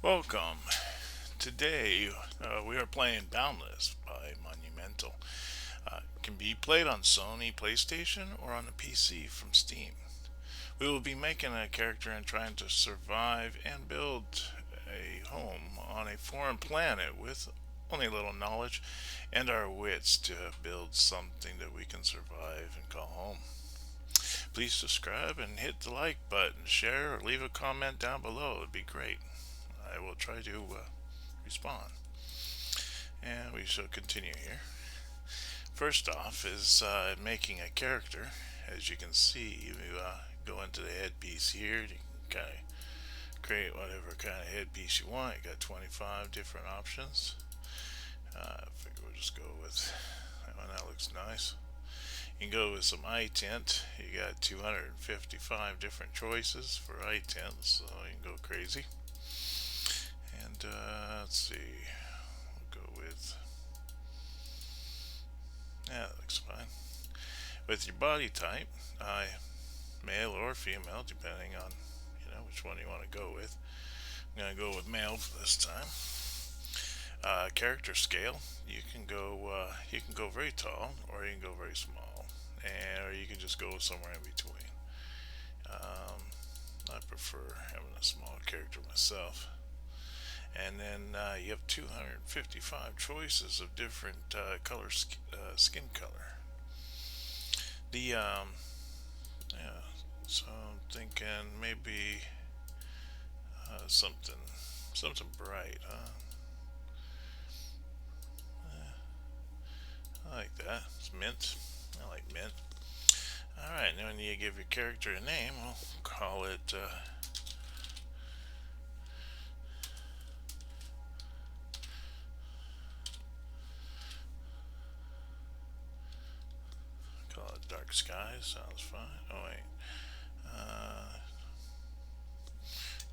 Welcome. Today we are playing Boundless by Monumental. It can be played on Sony PlayStation or on the PC from Steam. We will be making a character and trying to survive and build a home on a foreign planet with only a little knowledge and our wits to build something that we can survive and call home. Please subscribe and hit the like button, share, or leave a comment down below. It would be great. I will try to respond. And we shall continue here. First off is making a character. As you can see, you go into the headpiece here. You can kind of create whatever kind of headpiece you want. You got 25 different options. I figure we'll just go with that one. That looks nice. You can go with some eye tint. You got 255 different choices for eye tints, so you can go crazy. And let's see, we'll go with, yeah, that looks fine. With your body type, male or female, depending on which one you want to go with. I'm gonna go with male for this time. Character scale, you can go very tall or you can go very small, or you can just go somewhere in between. I prefer having a small character myself. And then you have 255 choices of different skin color. Yeah, so I'm thinking maybe something bright, huh? I like that. It's mint. I like mint. All right, now when you give your character a name, we'll call it. Call it Dark Skye. Sounds fine. Oh wait.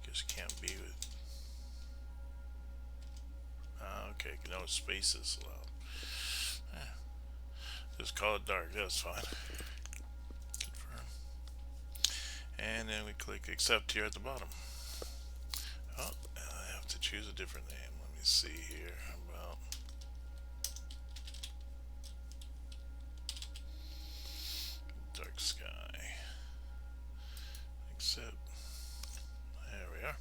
Guess can't be with. Okay, no spaces allowed. Yeah, just call it dark. That's fine. Confirm. And then we click accept here at the bottom. Oh, I have to choose a different name. Let me see here. About Dark Skye. Accept. There we are.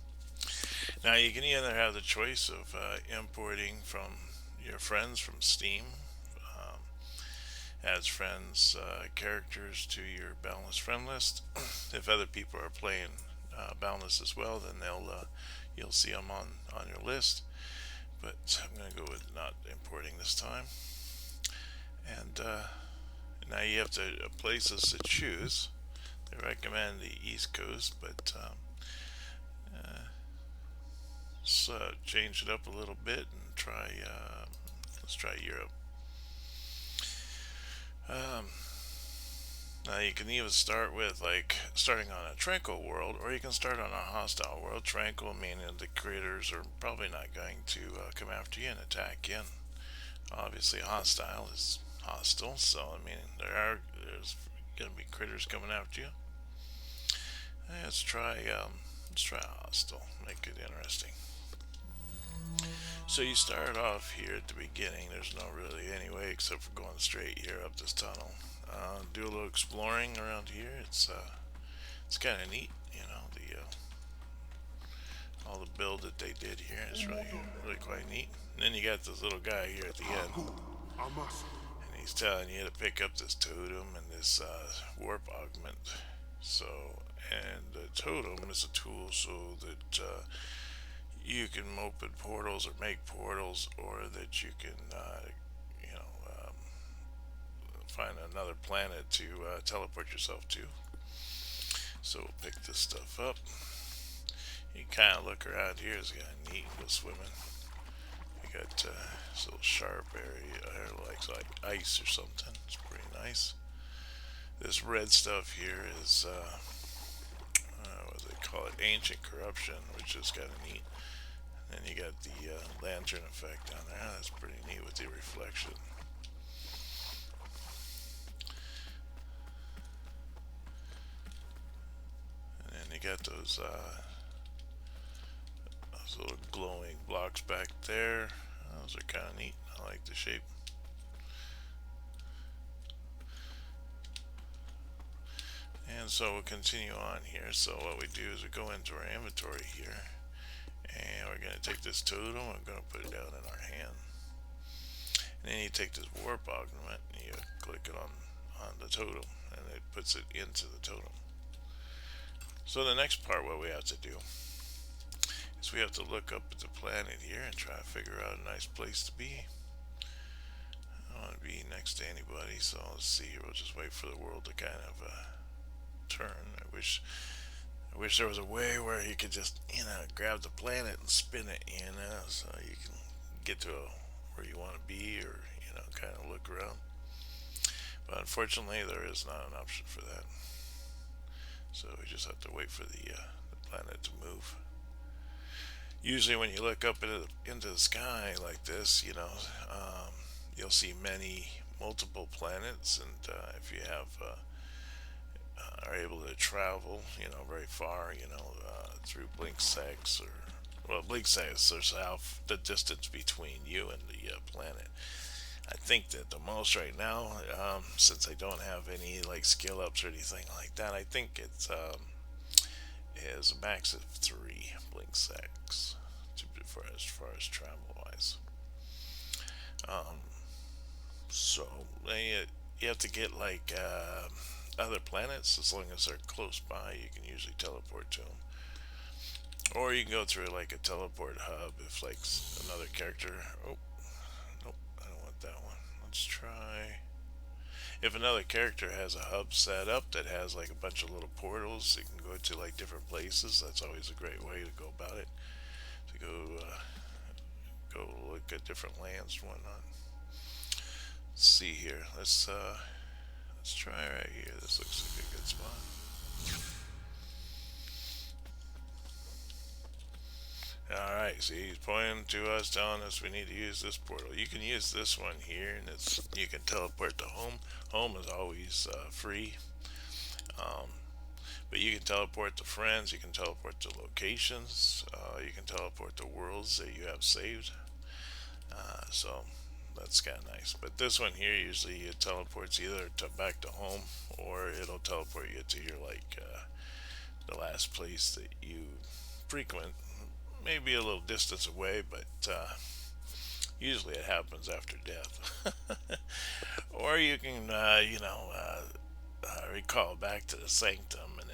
Now you can either have the choice of importing from your friends from Steam, um, as friends characters to your Boundless friend list. If other people are playing Boundless as well, then you'll see them on your list. But I'm going to go with not importing this time. And now you have places to choose. They recommend the East Coast, but let's change it up a little bit and try. Let's try Europe. Um, Now you can either start with starting on a tranquil world, or you can start on a hostile world. Tranquil meaning the critters are probably not going to come after you and attack you. And obviously, hostile is hostile, so I mean there's going to be critters coming after you. Let's try hostile. Make it interesting. So you start off here at the beginning. There's not really any way except for going straight here up this tunnel. Do a little exploring around here. It's kind of neat, the all the build that they did here is really quite neat. And then you got this little guy here at the end, and he's telling you to pick up this totem and this warp augment. So, and the totem is a tool so that you can open portals or make portals, or that you can, find another planet to teleport yourself to. So we'll pick this stuff up. You can kind of look around here. It's kind of neat. Go swimming. You got this little sharp area here, like ice or something. It's pretty nice. This red stuff here is what do they call it? Ancient corruption, which is kind of neat. And you got the lantern effect down there. That's pretty neat with the reflection. And then you got those Those little glowing blocks back there. Those are kind of neat. I like the shape. And so we'll continue on here. So what we do is we go into our inventory here, and we're going to take this totem. I'm going to put it down in our hand. And then you take this warp augment and you click it on the totem, and it puts it into the totem. So the next part, what we have to do is we have to look up at the planet here and try to figure out a nice place to be. I don't want to be next to anybody, so let's see here. We'll just wait for the world to kind of turn. I wish there was a way where you could just, grab the planet and spin it, so you can get to where you want to be, or, kind of look around. But unfortunately, there is not an option for that. So we just have to wait for the planet to move. Usually when you look up into the sky like this, you'll see multiple planets, and if you are able to travel, very far, through blink seconds, blink seconds or half the distance between you and the planet. I think that the most right now, since I don't have any like skill ups or anything like that, I think it's is a max of 3 blink seconds as far as travel wise. So you have to get like other planets. As long as they're close by, you can usually teleport to them. Or you can go through like a teleport hub if like another character. Oh, nope, I don't want that one. Let's try. If another character has a hub set up that has like a bunch of little portals, you can go to like different places. That's always a great way to go about it. To go look at different lands and whatnot. Let's see here. Let's try right here. This looks like a good spot. Alright, see, he's pointing to us, telling us we need to use this portal. You can use this one here, and you can teleport to home. Home is always free. But you can teleport to friends, you can teleport to locations, you can teleport to worlds that you have saved. So that's kind of nice. But this one here, usually it teleports either back to home, or it'll teleport you to your the last place that you frequent. Maybe a little distance away, but usually it happens after death. Or you can, recall back to the sanctum, and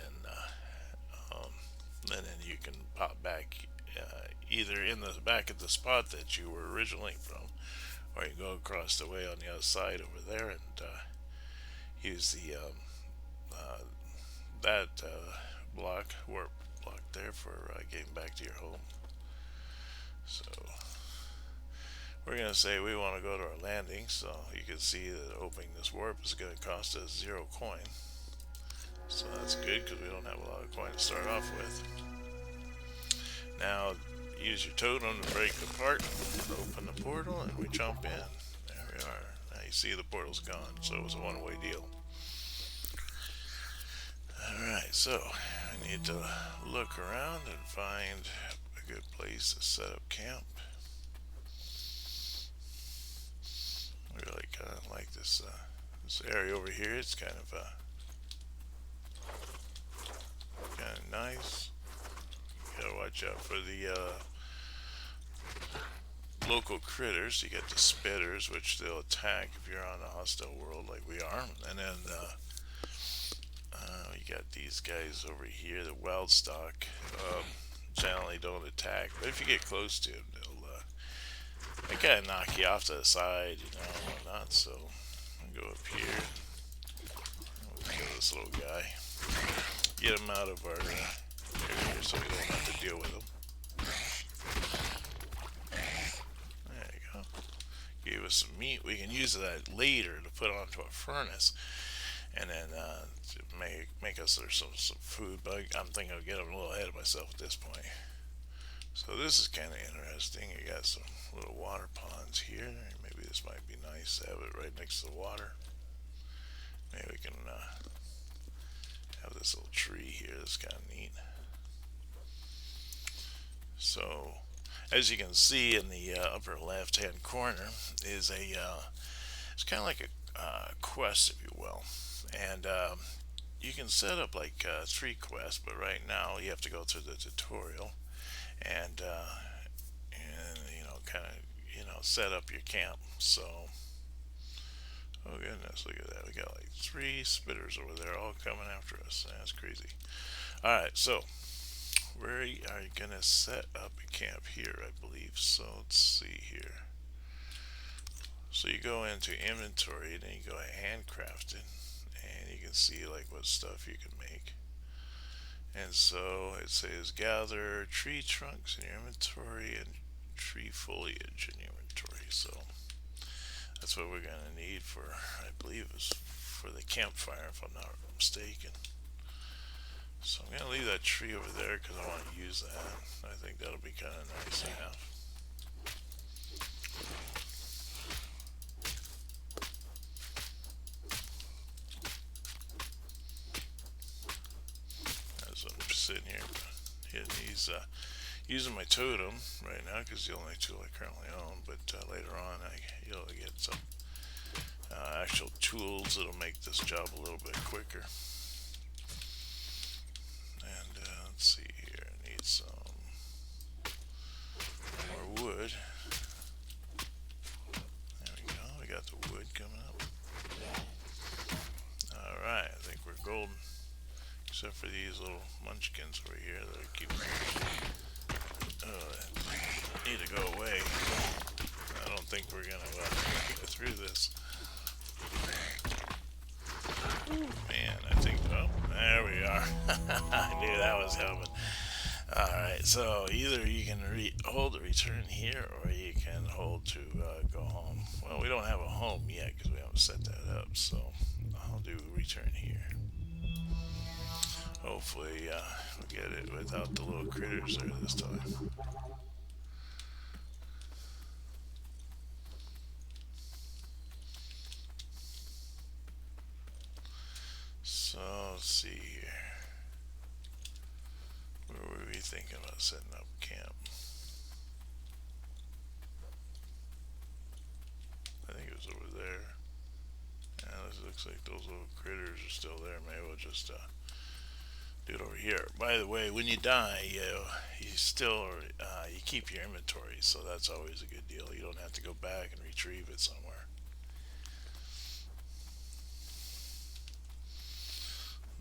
then you can pop back either in the back of the spot that you were originally from, or you can go across the way on the other side over there and use the that warp block there for getting back to your home. So we're going to say we want to go to our landing, so you can see that opening this warp is going to cost us 0 coin. So that's good because we don't have a lot of coin to start off with. Now use your totem to break the part, open the portal, and we jump in. There we are. Now you see the portal's gone, so it was a one-way deal. Alright, so I need to look around and find a good place to set up camp. I really kind of like this area over here. It's kind of nice. You gotta watch out for the local critters. You get the spitters, which they'll attack if you're on a hostile world like we are, and then you got these guys over here, the wild stock. Generally don't attack, but if you get close to them, they kind of knock you off to the side, and whatnot. So I'll go up here, we'll kill this little guy, get him out of our area so we don't have to deal with him. There you go. Gave us some meat. We can use that later to put onto a furnace, and then to make us some food. But I'm thinking I'll get a little ahead of myself at this point. So this is kind of interesting. You got some little water ponds here. Maybe this might be nice to have it right next to the water. Maybe we can have this little tree here. That's kind of neat. So As you can see in the upper left hand corner is it's kind of like a quest, if you will. And you can set up like 3 quests, but right now you have to go through the tutorial and kind of set up your camp. So, oh goodness, look at that. We got like 3 spitters over there all coming after us. That's crazy. All right, so we are gonna set up a camp here, I believe. So let's see here. So you go into inventory, and then you go handcrafted, and you can see like what stuff you can make. And so it says gather tree trunks in your inventory and tree foliage in your inventory. So that's what we're gonna need for, I believe, is for the campfire, if I'm not mistaken. So I'm gonna leave that tree over there because I want to use that. I think that'll be kind of nice enough. As I'm sitting here hitting these, using my totem right now because the only tool I currently own. But later on, you'll get some actual tools that'll make this job a little bit quicker. And let's see here, I need some more wood. There we go, we got the wood coming up. Alright, I think we're golden. Except for these little munchkins over here that keep need to go away. I don't think we're gonna go through this. Man, I think, oh, there we are. I knew that was coming. Alright, so either you can hold to return here, or you can hold to go home. Well, we don't have a home yet because we haven't set that up, so I'll do return here. Hopefully we'll get it without the little critters there this time. So let's see here. Where were we thinking about setting up camp? I think it was over there. Yeah, this looks like those little critters are still there. Maybe we'll just do it over here. By the way, when you die, you still you keep your inventory, so that's always a good deal. You don't have to go back and retrieve it somewhere.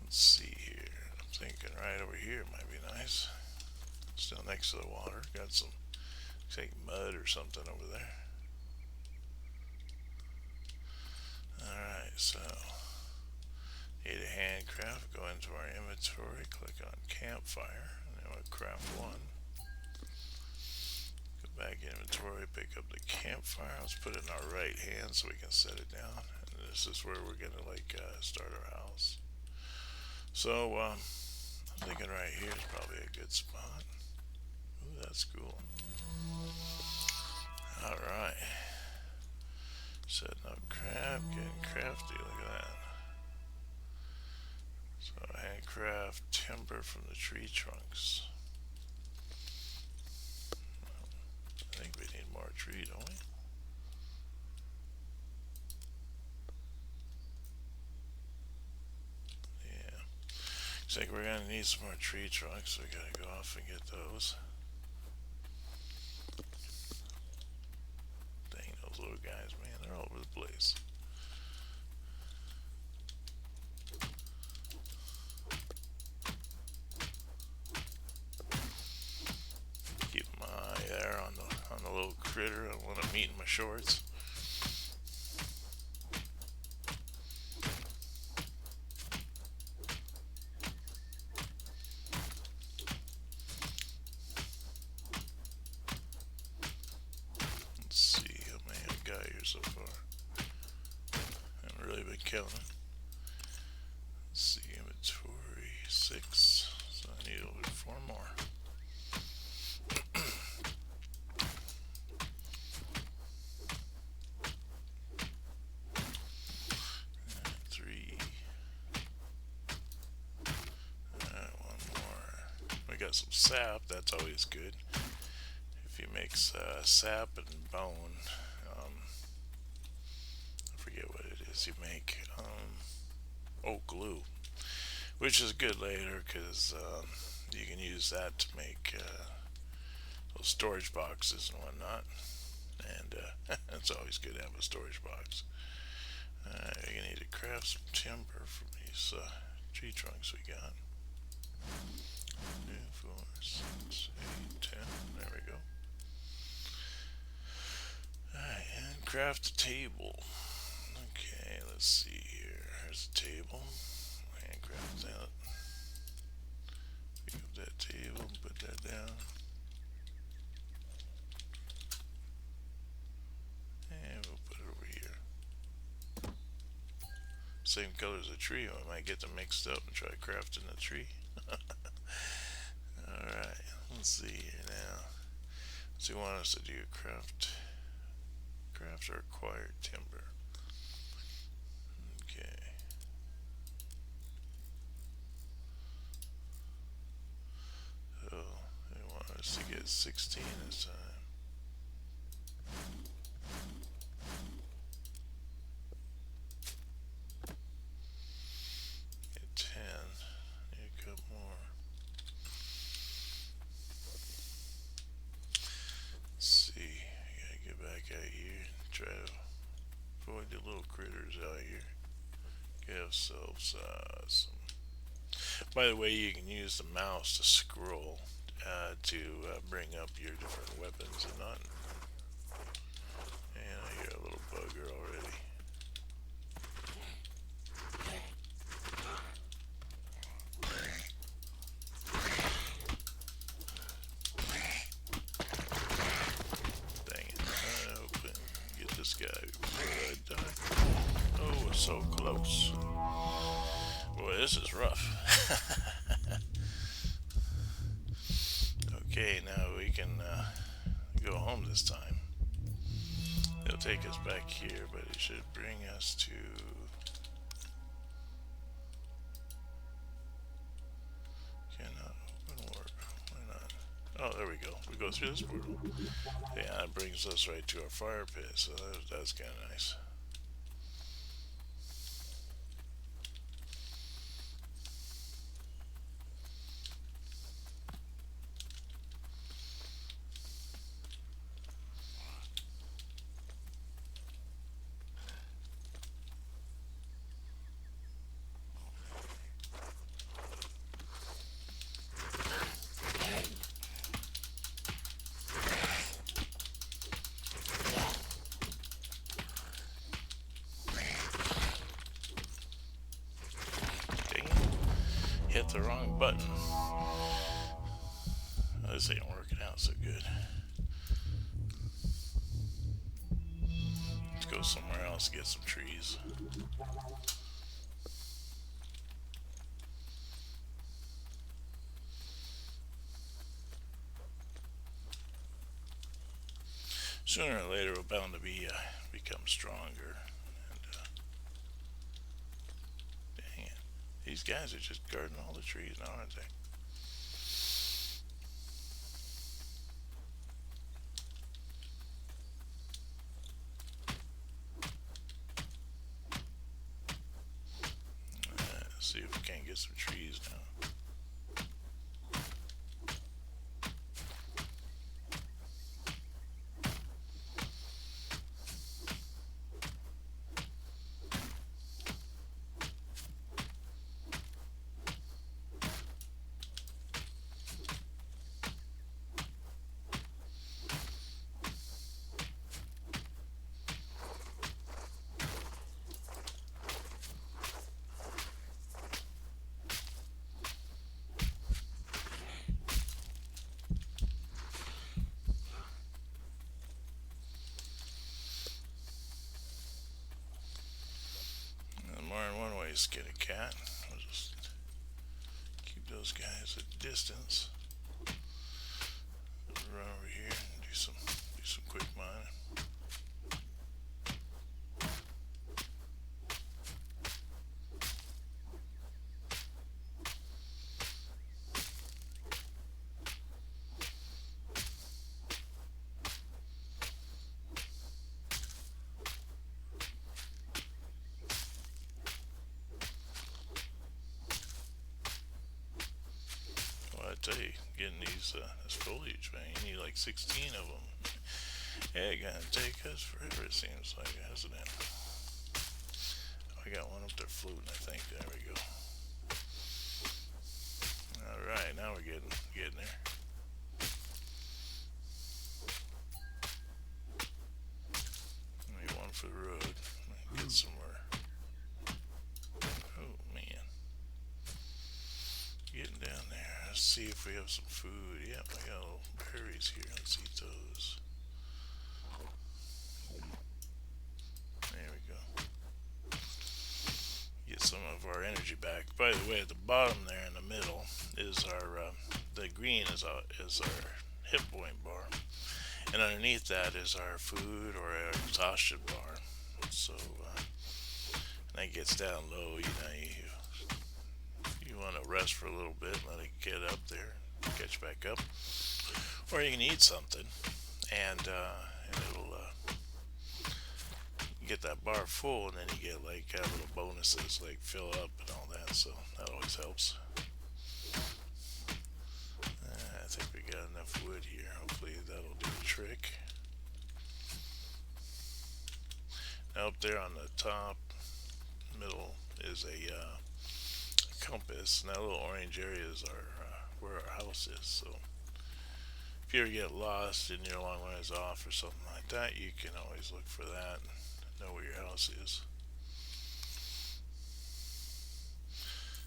Let's see here. I'm thinking right over here might be nice. Still next to the water. Got some, looks like mud or something over there. Alright, so need a handcraft. Go into our inventory, click on campfire, and then we'll craft one. Go back in inventory, pick up the campfire. Let's put it in our right hand so we can set it down. And this is where we're gonna start our house. So I'm thinking right here is probably a good spot. Ooh, that's cool. Alright. Setting up craft, getting crafty, look at that. So handcraft timber from the tree trunks. I think we need more tree, don't we? Yeah. Looks like we're gonna need some more tree trunks, so we gotta go off and get those. Dang, those little guys, man, they're all over the place. Keep my eye there on the little critter. I don't want him eating my shorts. Let's see how many I got here so far. Haven't really been counting. Let's see, inventory 6, so I need over 4 more. 3. Alright, 1 more. We got some sap, that's always good. If you makes sap and bone. I forget what it is you make. Oh, glue, which is good later because you can use that to make those storage boxes and whatnot. And it's always good to have a storage box. You need to craft some timber from these tree trunks we got. 2, 4, 6, 8, 10. There we go. Alright, and craft a table. Okay, let's see here. Here's a table. And craft that. Pick up that table and put that down. And we'll put it over here. Same color as a tree. I might get them mixed up and try crafting a tree. Alright, let's see here now. So you want us to do craft or acquire timber. Okay. So they want us to get 16 this time. Get 10. Need a couple more. Let's see. I gotta get back out here and try to avoid the little critters out here. Get ourselves some. By the way, you can use the mouse to scroll to bring up your different weapons and not. And I hear a little bugger already. Dang it. I hope I can get this guy before I die. Oh, we're so close. Boy, this is rough. Okay, now we can go home this time. It'll take us back here, but it should bring us to... Cannot open warp. Why not? Oh, there we go. We go through this portal. Yeah, it brings us right to our fire pit, so that's kind of nice. Hit the wrong button. This ain't working out so good. Let's go somewhere else to get some trees. Sooner or later, we're bound to become stronger. Dang it. These guys are just guarding all the trees now, aren't they? Let's see if we can't get some trees now. More than one way to skin a cat. We'll just keep those guys at distance. Run over here and do some quick mining. tell you, getting this foliage, man, you need like 16 of them. Yeah, it's gonna take us forever, it seems like, hasn't it? I got one up there floating, I think. There we go. Alright, now we're getting there. Maybe one for the road. Get somewhere. Oh, man. Getting down there. Let's see if we have some food. Yep, I got little berries here. Let's eat those. There we go. Get some of our energy back. By the way, at the bottom there in the middle is the green is our hit point bar, and underneath that is our food or our exhaustion bar. So that gets down low. You want to rest for a little bit, let it get up there, catch back up, or you can eat something, and it'll get that bar full, and then you get like little bonuses like fill up and all that. So that always helps. I think we got enough wood here. Hopefully that'll do the trick. Now up there on the top middle is a compass, and that little orange area is where our house is. So if you ever get lost and you're a long ways off or something like that, you can always look for that and know where your house is.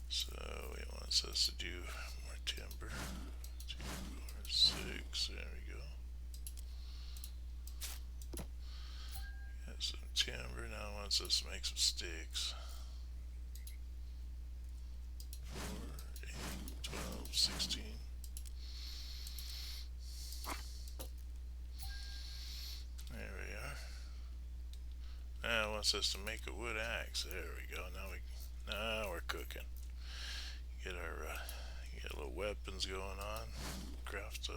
So it wants us to do more timber. 2, 4, 6. There we go. Got some timber. Now it wants us to make some sticks. 4, 8, 12, 16. There we are. Now it wants us to make a wood axe. There we go. Now we're cooking. Get little weapons going on. Craft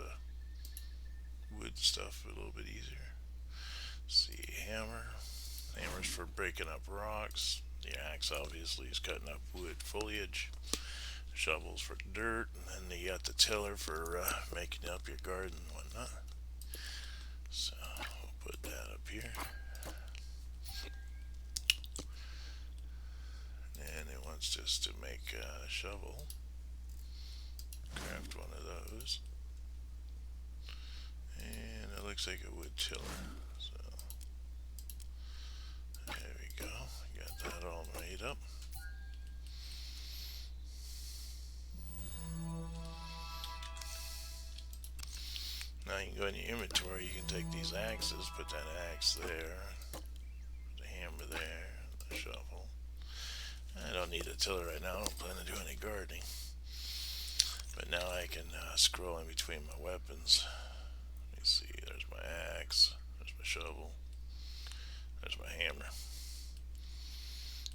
wood stuff a little bit easier. See, hammer. Hammer's for breaking up rocks. The axe obviously is cutting up wood foliage. Shovels for dirt, and then you got the tiller for making up your garden and whatnot. So we'll put that up here. And it wants us to make a shovel. Craft one of those. And it looks like a wood tiller. So there we go. Got that all made up. Now you can go in your inventory, you can take these axes, put that axe there, the hammer there, the shovel. I don't need a tiller right now, I don't plan to do any gardening. But now I can scroll in between my weapons. Let me see, there's my axe, there's my shovel, there's my hammer.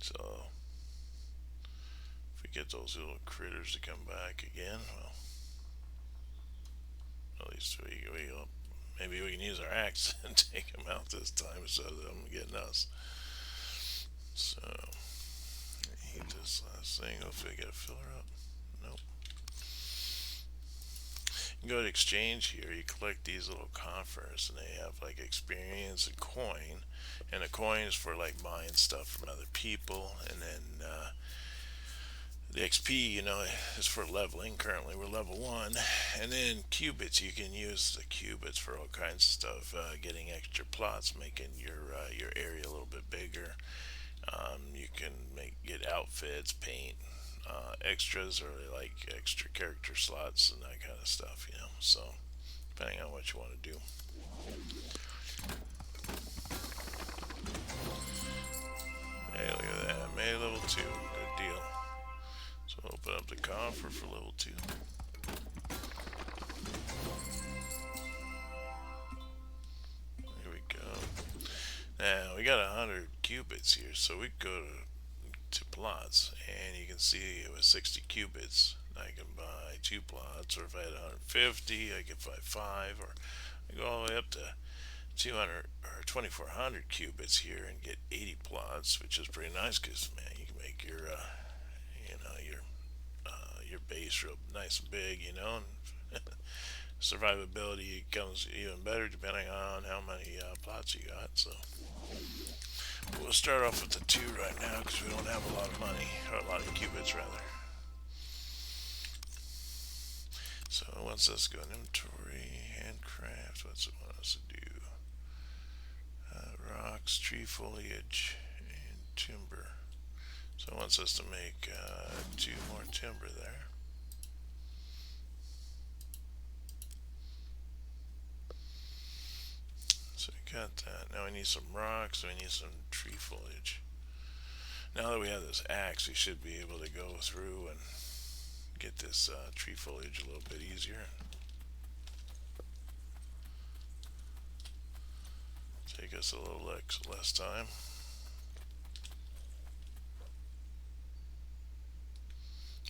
So, if we get those little critters to come back again, well, at least maybe we can use our axe and take them out this time instead of them getting us. So, eat this last thing. Hopefully I get a filler up. Nope. You can go to exchange here. You collect these little coffers, and they have like experience and coin. And the coin is for like buying stuff from other people, and then the XP, is for leveling. Currently, we're level 1. And then cubits, you can use the cubits for all kinds of stuff. Getting extra plots, making your area a little bit bigger. You can get outfits, paint, extras, or like extra character slots and that kind of stuff, So, depending on what you want to do. Hey, look at that. Made level 2. Good deal. So open up the coffer for level 2. Here we go. Now we got 100 cubits here, so we go to plots, and you can see with 60 cubits I can buy 2 plots, or if I had 150 I could buy 5, or I go all the way up to 200 or 2400 cubits here and get 80 plots, which is pretty nice because, man, you can make your base real nice and big, you know. And survivability comes even better depending on how many plots you got. So we'll start off with the 2 right now because we don't have a lot of money, or a lot of cubits rather. So what's this go? Inventory, handcraft. What's it want us to do? Rocks, tree foliage, and timber. So it wants us to make 2 more timber there. So we got that. Now we need some rocks, we need some tree foliage. Now that we have this axe, we should be able to go through and get this tree foliage a little bit easier. Take us a little less time.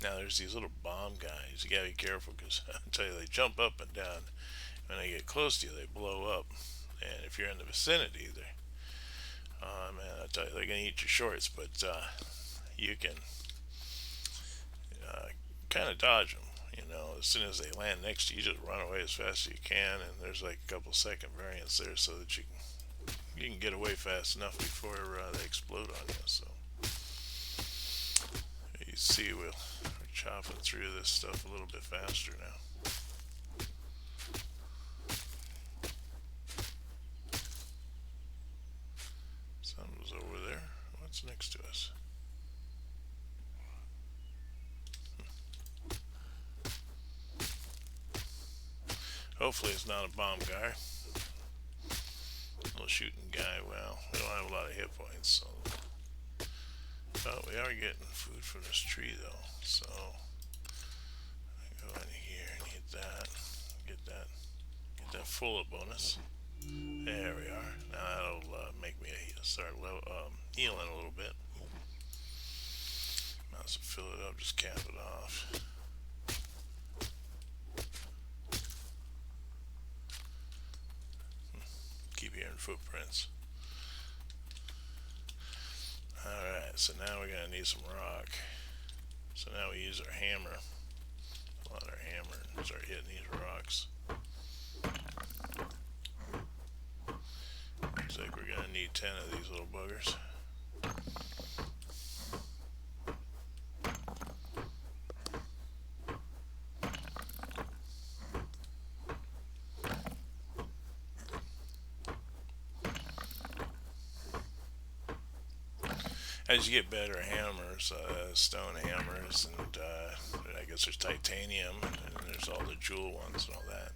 Now there's these little bomb guys. You gotta be careful because I tell you, they jump up and down. When they get close to you, they blow up. And if you're in the vicinity, man, I tell you, they're gonna eat your shorts. But you can kind of dodge them. You know, as soon as they land next to you, just run away as fast as you can. And there's like a couple second variants there, so that you can get away fast enough before they explode on you. So you see, we're chopping through this stuff a little bit faster now. Something's over there. What's next to us? Hopefully it's not a bomb guy. Little shooting guy. Well, we don't have a lot of hit points, so. Oh, we are getting food from this tree though. So go in here and hit that. Get that full bonus. There we are. Now that'll make me start healing a little bit. Might as well fill it up. Just cap it off. Keep hearing footprints. Alright, so now we're going to need some rock. So now we use our hammer. Pull out our hammer and start hitting these rocks. Looks like we're going to need 10 of these little buggers. As you get better hammers, stone hammers, and I guess there's titanium, and there's all the jewel ones and all that.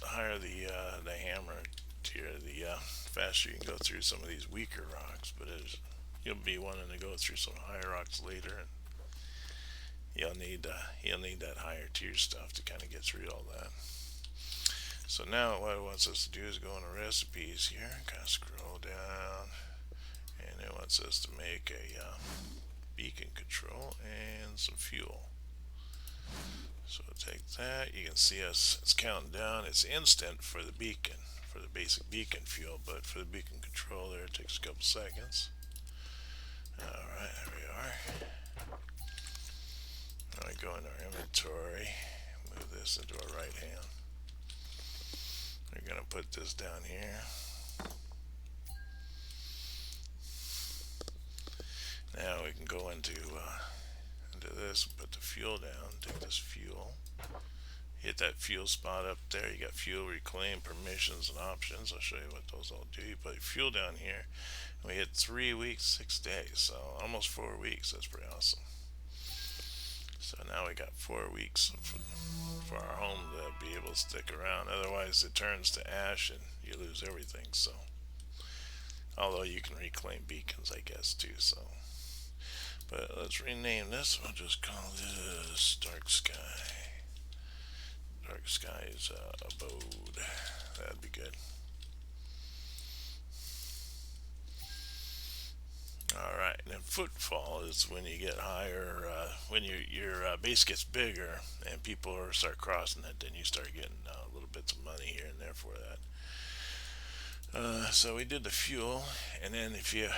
The higher the hammer tier, the faster you can go through some of these weaker rocks. But you'll be wanting to go through some higher rocks later, and you'll need that higher tier stuff to kind of get through all that. So now what it wants us to do is go into recipes here, kind of scroll down. And it wants us to make a beacon control and some fuel. So we'll take that. You can see it's counting down. It's instant for the beacon, for the basic beacon fuel, but for the beacon control there, it takes a couple seconds. Alright, there we are. Now we go into our inventory, move this into our right hand. We're going to put this down here. Now we can go into this and put the fuel down. Take this fuel, hit that fuel spot up there. You got fuel, reclaim, permissions, and options. I'll show you what those all do. You put fuel down here, and we hit 3 weeks, 6 days, so almost 4 weeks. That's pretty awesome. So now we got 4 weeks for our home to be able to stick around. Otherwise, it turns to ash and you lose everything. So, although you can reclaim beacons, I guess too. So. But let's rename this. We'll just call this Dark Skye. Dark Skye's abode. That'd be good. Alright, and then footfall is when you get higher, when your base gets bigger and people start crossing it, then you start getting little bits of money here and there for that. So we did the fuel, and then if you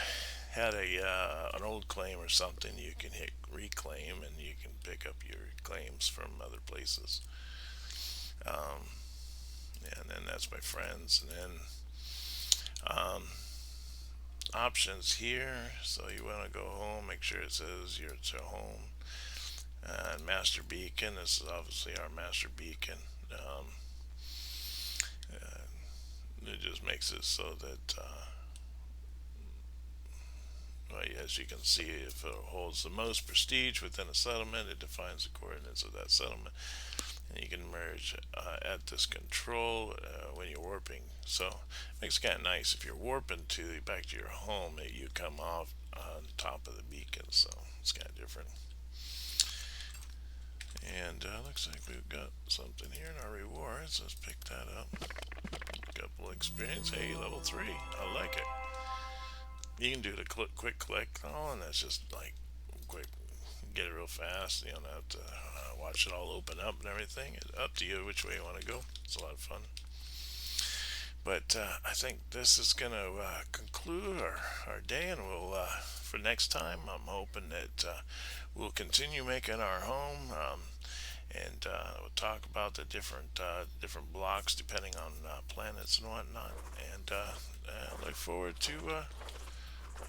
had a an old claim or something, you can hit reclaim and you can pick up your claims from other places. Um, and then that's my friends, and then um, options here. So you want to go home, make sure it says you're to home. Master beacon. This is obviously our master beacon. Um, it just makes it so that, well, as you can see, if it holds the most prestige within a settlement, it defines the coordinates of that settlement, and you can merge at this control when you're warping. So it makes it kind of nice if you're warping to back to your home, that you come off on top of the beacon. So it's kind of different. And looks like we've got something here in our rewards. Let's pick that up. Couple experience. Hey, level 3. I like it. You can do the quick click. Oh, and that's just like quick. Get it real fast. You don't have to watch it all open up and everything. It's up to you which way you want to go. It's a lot of fun. But I think this is going to conclude our day, and we'll for next time. I'm hoping that we'll continue making our home, and we'll talk about the different blocks depending on planets and whatnot. And I look forward to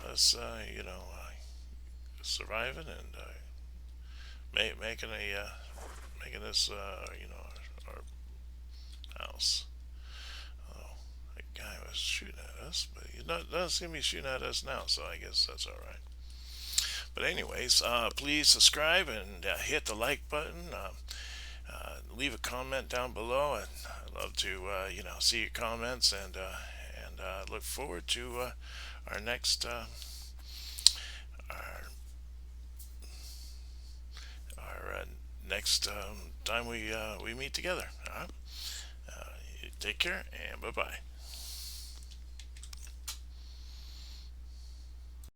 us, surviving and making this, our house. Oh, that guy was shooting at us, but he doesn't seem to be shooting at us now, so I guess that's all right. But anyways, please subscribe and hit the like button. Leave a comment down below, and I'd love to see your comments, and look forward to our next our our next time we meet together. You take care, and bye bye.